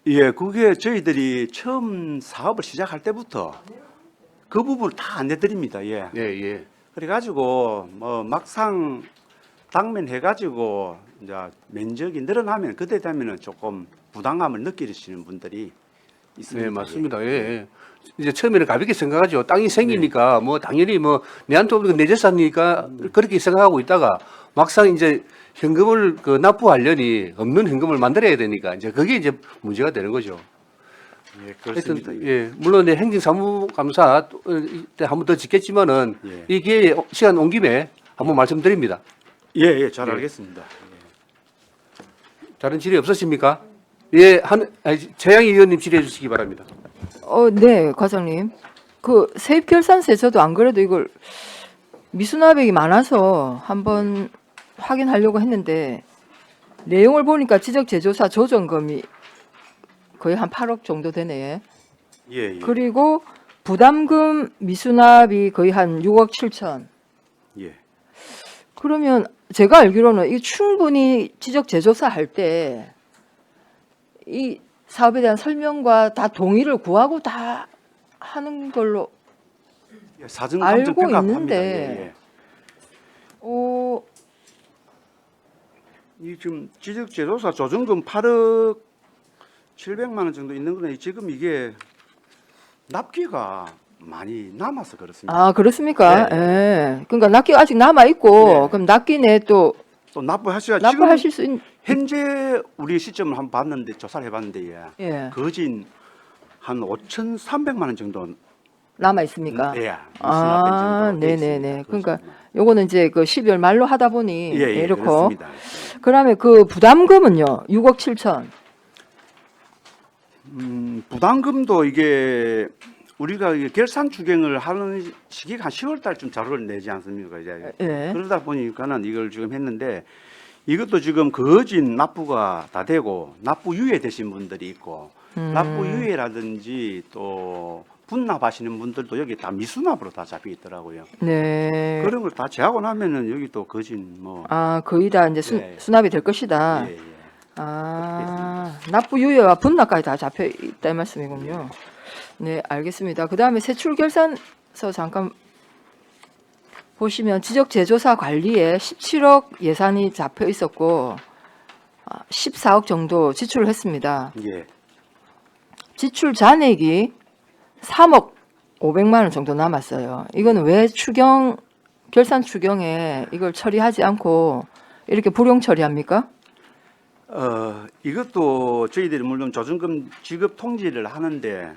[SPEAKER 6] 예, 그게 저희들이 처음 사업을 시작할 때부터 그 부분을 다 안내드립니다. 예.
[SPEAKER 1] 예, 예.
[SPEAKER 6] 그래가지고 뭐 막상 당면 해가지고 이제 면적이 늘어나면 그때 되면은 조금 부담감을 느끼시는 분들이 있습니다.
[SPEAKER 1] 네, 맞습니다. 예, 예. 이제 처음에는 가볍게 생각하죠. 땅이 생기니까 뭐 당연히 뭐 내한테 오는 건 내 재산이니까 그렇게 생각하고 있다가 막상 이제 현금을 그 납부하려니 없는 현금을 만들어야 되니까 이제 그게 이제 문제가 되는 거죠.
[SPEAKER 6] 예, 그렇습니다.
[SPEAKER 1] 하여튼 예, 물론 내 행정사무감사 때 한 번 더 짓겠지만은
[SPEAKER 6] 예.
[SPEAKER 1] 이게 시간 온 김에 한번 말씀드립니다.
[SPEAKER 6] 예, 예, 잘
[SPEAKER 1] 예.
[SPEAKER 6] 알겠습니다.
[SPEAKER 1] 다른 질의 없으십니까? 예, 최양희 의원님 질의해 주시기 바랍니다.
[SPEAKER 3] 네, 과장님. 그 세입 결산세 저도 안 그래도 이걸 미수납액이 많아서 한번 확인하려고 했는데 내용을 보니까 지적재조사 조정금이 거의 한 8억 정도 되네.
[SPEAKER 6] 예, 예.
[SPEAKER 3] 그리고 부담금 미수납이 거의 한 6억 7천.
[SPEAKER 6] 예.
[SPEAKER 3] 그러면 제가 알기로는 이 충분히 지적재조사 할 때 이 사업에 대한 설명과 다 동의를 구하고 다 하는 걸로
[SPEAKER 6] 예, 사전
[SPEAKER 3] 알고
[SPEAKER 6] 감정 평가합니다.
[SPEAKER 3] 있는데 어,
[SPEAKER 6] 예, 예. 이 지금 지적재조사 조정금 8억 700만 원 정도 있는 건데 지금 이게 납기가 많이 남아서 그렇습니다.
[SPEAKER 3] 아 그렇습니까?
[SPEAKER 6] 네.
[SPEAKER 3] 예. 그러니까 납기가 아직 남아 있고
[SPEAKER 6] 네.
[SPEAKER 3] 그럼 납기 내에 또
[SPEAKER 6] 또 납부하셔야
[SPEAKER 3] 납부하실 수 있는
[SPEAKER 6] 현재 우리 시점을 한번 봤는데 조사를 해봤는데
[SPEAKER 3] 예.
[SPEAKER 6] 거진 한 5,300만 원 정도
[SPEAKER 3] 남아 있습니까?
[SPEAKER 6] 예.
[SPEAKER 3] 아, 네네네. 그러니까 요거는 이제 그 12월 말로 하다 보니
[SPEAKER 6] 예, 예,
[SPEAKER 3] 이렇고
[SPEAKER 6] 그렇습니다.
[SPEAKER 3] 그다음에 그 부담금은요 6억 7천.
[SPEAKER 6] 부담금도 이게 우리가 이 결산 추경을 하는 시기가 한 10월 달쯤 자료를 내지 않습니까? 이제
[SPEAKER 3] 예.
[SPEAKER 6] 그러다 보니까는 이걸 지금 했는데 이것도 지금 거진 납부가 다 되고 납부 유예 되신 분들이 있고 납부 유예라든지 또 분납하시는 분들도 여기 다 미수납으로 다 잡혀 있더라고요.
[SPEAKER 3] 네.
[SPEAKER 6] 그런 걸 다 제하고 나면은 여기 또 거진 뭐
[SPEAKER 3] 아, 거의 다 이제
[SPEAKER 6] 네.
[SPEAKER 3] 수납이 될 것이다.
[SPEAKER 6] 예, 예.
[SPEAKER 3] 아, 납부 유예와 분납까지 다 잡혀 있다 이 말씀이군요. 네, 알겠습니다. 그 다음에 세출 결산서 잠깐 보시면 지적 제조사 관리에 17억 예산이 잡혀 있었고 14억 정도 지출을 했습니다.
[SPEAKER 6] 예.
[SPEAKER 3] 지출 잔액이 3억 500만 원 정도 남았어요. 이거는 왜 결산 추경에 이걸 처리하지 않고 이렇게 불용 처리합니까?
[SPEAKER 6] 이것도 저희들이 물론 조정금 지급 통지를 하는데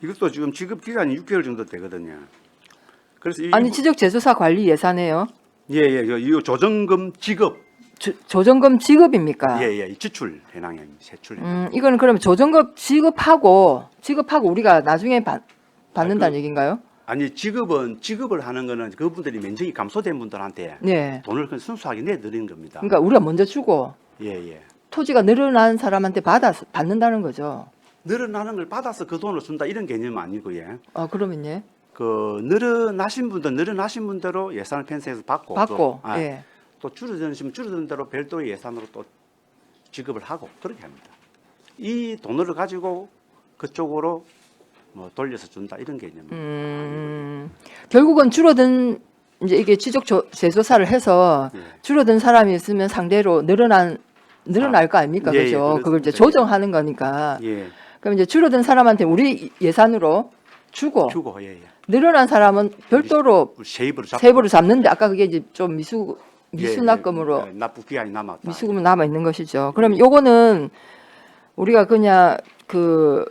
[SPEAKER 6] 이것도 지금 지급 기간이 6개월 정도 되거든요. 그래서
[SPEAKER 3] 아니 지적 제조사 관리 예산에요.
[SPEAKER 6] 예예 이 조정금 지급
[SPEAKER 3] 조정금 지급입니까?
[SPEAKER 6] 예예 지출 해당입니다. 세출.
[SPEAKER 3] 이거는 그러면 조정금 지급하고 우리가 나중에 받는다는 얘기인가요?
[SPEAKER 6] 아니 지급을 하는 거는 그분들이 면적이 감소된 분들한테
[SPEAKER 3] 네.
[SPEAKER 6] 돈을 그냥 순수하게 내드리는 겁니다.
[SPEAKER 3] 그러니까 우리가 먼저 주고
[SPEAKER 6] 예예.
[SPEAKER 3] 토지가 늘어난 사람한테 받는다는 거죠.
[SPEAKER 6] 늘어나는 걸 받아서 그 돈을 준다 이런 개념은 아니고요.
[SPEAKER 3] 아 그러면 예.
[SPEAKER 6] 그 늘어나신 분대로 예산을 편성해서 받고
[SPEAKER 3] 예.
[SPEAKER 6] 또 줄어드시면 줄어든 대로 별도의 예산으로 또 지급을 하고 그렇게 합니다. 이 돈을 가지고 그쪽으로 뭐 돌려서 준다 이런 개념.
[SPEAKER 3] 결국은 줄어든 이제 이게 지적 제조사를 해서
[SPEAKER 6] 예.
[SPEAKER 3] 줄어든 사람이 있으면 상대로 늘어날 거 아닙니까?
[SPEAKER 6] 예, 예,
[SPEAKER 3] 그죠?
[SPEAKER 6] 그렇습니다.
[SPEAKER 3] 그걸 이제 조정하는 거니까.
[SPEAKER 6] 예.
[SPEAKER 3] 그럼 이제 줄어든 사람한테 우리 예산으로 주고
[SPEAKER 6] 예예.
[SPEAKER 3] 늘어난 사람은 별도로
[SPEAKER 6] 세입으로 잡고
[SPEAKER 3] 세부를 잡는데 아까 그게 이제 좀 미수납금으로
[SPEAKER 6] 예, 납부 기한이 남았다.
[SPEAKER 3] 미수금은 남아 있는 것이죠. 그럼 요거는 우리가 그냥 그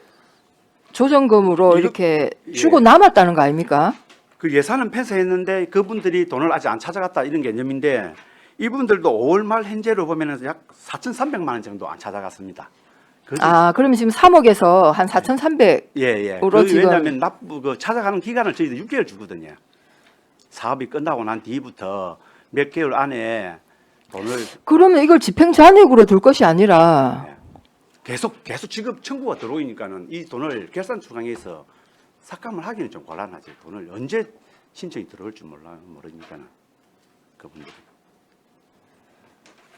[SPEAKER 3] 조정금으로 이렇게
[SPEAKER 6] 예.
[SPEAKER 3] 주고 남았다는 거 아닙니까?
[SPEAKER 6] 그 예산은 편성했는데 그분들이 돈을 아직 안 찾아갔다 이런 개념인데 이분들도 5월 말 현재로 보면은 약 4,300만 원 정도 안 찾아갔습니다.
[SPEAKER 3] 아, 그러면 지금 3억에서 한 4,300.
[SPEAKER 6] 예예.
[SPEAKER 3] 으로 지금-
[SPEAKER 6] 왜냐하면 납부 그 찾아가는 기간을 저희들 6개월 주거든요. 사업이 끝나고 난 뒤부터 몇 개월 안에 돈을
[SPEAKER 3] 그러면 이걸 집행 잔액으로 둘 것이 아니라
[SPEAKER 6] 계속 지급 청구가 들어오니까는 이 돈을 결산추경에서 삭감을 하기는 좀 곤란하지. 돈을 언제 신청이 들어올지 모르니까는 그분들이.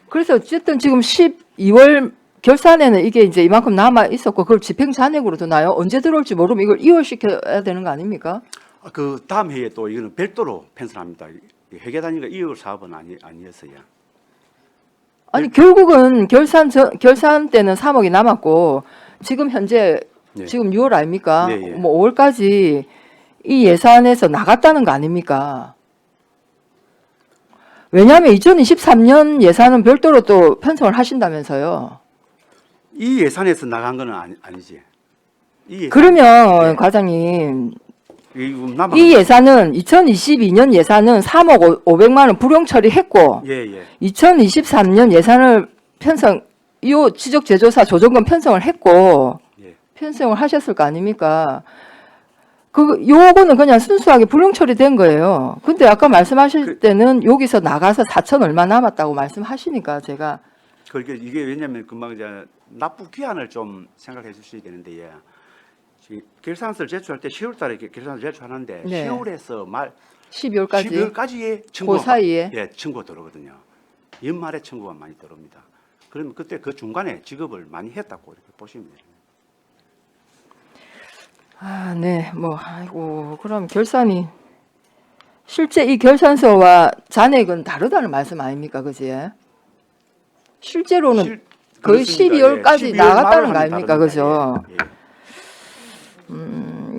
[SPEAKER 3] 그래서 어쨌든 지금 12월 결산에는 이게 이제 이만큼 남아 있었고 그걸 집행 잔액으로 두나요? 언제 들어올지 모르면 이걸 이월시켜야 되는 거 아닙니까?
[SPEAKER 6] 그 다음 해에 또 이거는 별도로 편성합니다. 회계 단위가 2월 사업은 아니었어요.
[SPEAKER 3] 아니 결국은 결산 때는 3억이 남았고 지금 현재
[SPEAKER 6] 네.
[SPEAKER 3] 지금 6월 아닙니까?
[SPEAKER 6] 네, 예.
[SPEAKER 3] 뭐 5월까지 이 예산에서 나갔다는 거 아닙니까? 왜냐하면 2023년 예산은 별도로 또 편성을 하신다면서요.
[SPEAKER 6] 이 예산에서 나간 거는 아니지. 이 예산,
[SPEAKER 3] 그러면
[SPEAKER 6] 네.
[SPEAKER 3] 과장님
[SPEAKER 6] 남아.
[SPEAKER 3] 이 예산은 2022년 예산은 3억 500만 원 불용 처리했고
[SPEAKER 6] 예예.
[SPEAKER 3] 2023년 예산을 요 지적 제조사 조정금 편성을 했고
[SPEAKER 6] 예.
[SPEAKER 3] 편성을 하셨을 거 아닙니까? 요거는 그냥 순수하게 불용 처리된 거예요. 근데 아까 말씀하실 때는 여기서 나가서 4천 얼마 남았다고 말씀하시니까 제가
[SPEAKER 6] 그러니까 이게 왜냐면 금방 이제 납부 기한을 좀 생각해 주셔야 되는데 예. 결산서를 제출할 때 10월 달에 결산서를 제출하는데
[SPEAKER 3] 네.
[SPEAKER 6] 10월에서 말
[SPEAKER 3] 12월까지
[SPEAKER 6] 12월까지의 청구가
[SPEAKER 3] 그 사이에?
[SPEAKER 6] 예, 청구가 들어오거든요. 연말에 청구가 많이 들어옵니다. 그러면 그때 그 중간에 지급을 많이 했다고 이렇게 보시면 돼요.
[SPEAKER 3] 아, 네. 뭐 아이고 그럼 결산이 실제 이 결산서와 잔액은 다르다는 말씀 아닙니까? 그지? 실제로는 거의
[SPEAKER 6] 그렇습니다.
[SPEAKER 3] 12월까지
[SPEAKER 6] 12월
[SPEAKER 3] 나갔다는 거
[SPEAKER 6] 말하면
[SPEAKER 3] 아닙니까?
[SPEAKER 6] 다릅니다.
[SPEAKER 3] 그죠?
[SPEAKER 6] 예, 예.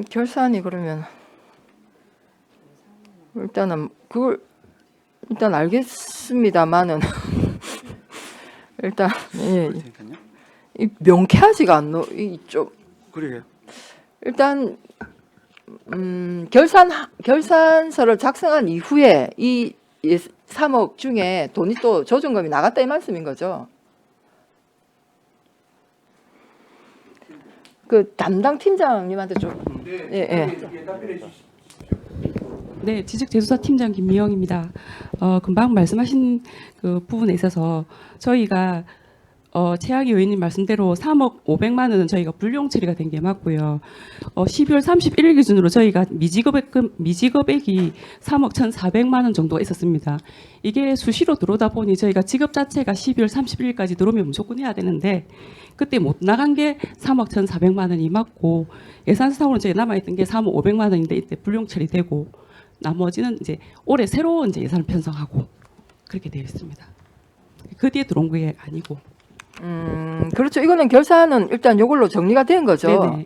[SPEAKER 3] 결산이 그러면 일단은 그걸 일단 알겠습니다만은 일단 예,
[SPEAKER 6] 그러니까요.
[SPEAKER 3] 이 명쾌하지가 않노 이좀
[SPEAKER 6] 그래요.
[SPEAKER 3] 일단 결산서를 작성한 이후에 이 3억 중에 돈이 또 조정금이 나갔다 이 말씀인 거죠. 그 담당 팀장님한테 좀 예, 예.
[SPEAKER 7] 네, 지적재조사 팀장 김미영입니다. 금방 말씀하신 그 부분에 있어서 저희가 최악의 의원님 말씀대로 3억 500만 원은 저희가 불용 처리가 된 게 맞고요. 12월 31일 기준으로 저희가 미지급액이 3억 1,400만 원 정도가 있었습니다. 이게 수시로 들어오다 보니 저희가 지급 자체가 12월 31일까지 들어오면 무조건 해야 되는데 그때 못 나간 게 3억 1,400만 원이 맞고 예산상으로 저희 남아있던 게 3억 500만 원인데 이때 불용 처리되고 나머지는 이제 올해 새로 이제 예산을 편성하고 그렇게 되어 있습니다. 그 뒤에 들어온 게 아니고.
[SPEAKER 3] 그렇죠. 이거는 결산은 일단 이걸로 정리가 된 거죠.
[SPEAKER 7] 네네.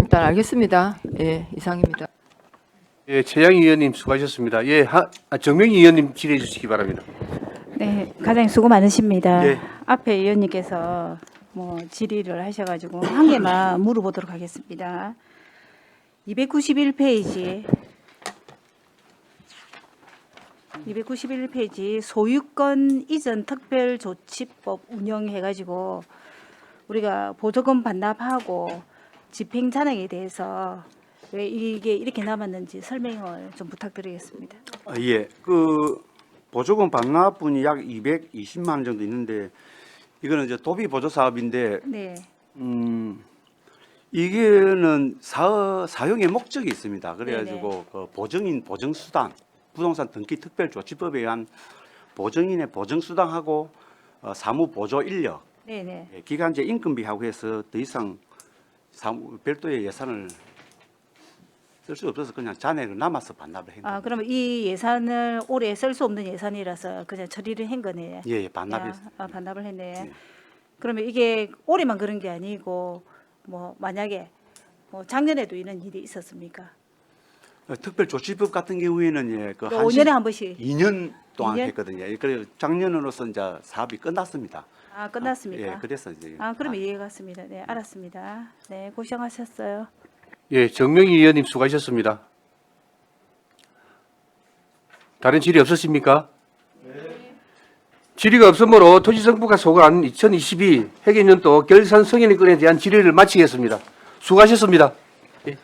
[SPEAKER 3] 일단 알겠습니다. 예, 이상입니다.
[SPEAKER 1] 예, 최양희 의원님 수고하셨습니다. 예, 정명희 의원님 질의해 주시기 바랍니다.
[SPEAKER 8] 네, 과장님 수고 많으십니다.
[SPEAKER 1] 예.
[SPEAKER 8] 앞에 의원님께서 뭐 질의를 하셔가지고 한 개만 물어보도록 하겠습니다. 291페이지 소유권 이전 특별조치법 운영해가지고 우리가 보조금 반납하고 집행 잔액에 대해서 왜 이게 이렇게 남았는지 설명을 좀 부탁드리겠습니다.
[SPEAKER 6] 예, 그 보조금 반납분이 약 220만 원 정도 있는데 이거는 이제 도비 보조 사업인데
[SPEAKER 8] 네,
[SPEAKER 6] 이게는 사용의 목적이 있습니다. 그래가지고 그 보증인 보증수당, 부동산 등기 특별조치법에 의한 보증인의 보증수당하고 사무 보조 인력,
[SPEAKER 8] 네네.
[SPEAKER 6] 예, 기간제 인건비하고 해서 더 이상 별도의 예산을 쓸 수 없어서 그냥 잔액을 남아서 반납을 한 겁니다.
[SPEAKER 8] 그러면 이 예산을 올해 쓸 수 없는 예산이라서 그냥 처리를 한 거네요.
[SPEAKER 6] 예, 반납했습니다.
[SPEAKER 8] 반납을 했네.
[SPEAKER 6] 네.
[SPEAKER 8] 그러면 이게 올해만 그런 게 아니고 뭐 만약에 뭐 작년에도 이런 일이 있었습니까?
[SPEAKER 6] 특별조치법 같은 경우에는 예, 그
[SPEAKER 8] 5년에 한 번씩.
[SPEAKER 6] 2년 동안
[SPEAKER 8] 2년?
[SPEAKER 6] 했거든요. 그래서 작년으로서 이제 사업이 끝났습니다.
[SPEAKER 8] 끝났습니까?
[SPEAKER 6] 예, 그래서 이제
[SPEAKER 8] 그럼 이해가 갔습니다. 네, 알았습니다. 네, 고생하셨어요.
[SPEAKER 1] 예, 정명희 의원님 수고하셨습니다. 다른 질의 없으십니까? 질의가 없으므로 토지정부가 소관한 2022 회계연도 결산 승인의 건에 대한 질의를 마치겠습니다. 수고하셨습니다. 예,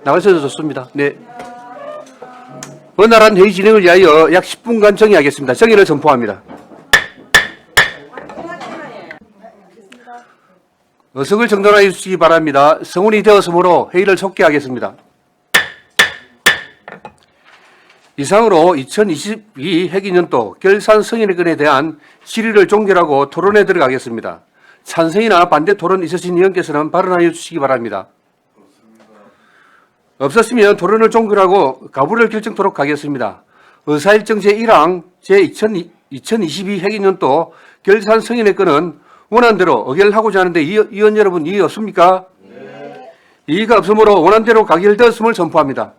[SPEAKER 1] 나가셔도 좋습니다. 네. 원활한 회의 진행을 위하여 약 10분간 정의하겠습니다. 정의를 선포합니다. 의석을 정돈하여 주시기 바랍니다. 성운이 되었으므로 회의를 속개하겠습니다. 이상으로 2022 회계연도 결산 승인의 건에 대한 질의를 종결하고 토론에 들어가겠습니다. 찬성이나 반대 토론 있으신 의원께서는 발언하여 주시기 바랍니다. 없었으면 토론을 종결하고 가부를 결정토록 하겠습니다. 의사일정 제1항 제2022 회계연도 결산 승인의 건은 원안대로 의결하고자 하는데 의원 여러분 이의 없습니까? 네. 이의가 없으므로 원안대로 가결되었음을 선포합니다.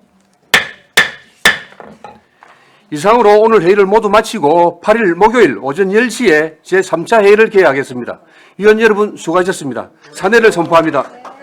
[SPEAKER 1] 이상으로 오늘 회의를 모두 마치고 8일 목요일 오전 10시에 제3차 회의를 개회하겠습니다. 의원 여러분 수고하셨습니다. 사내를 선포합니다.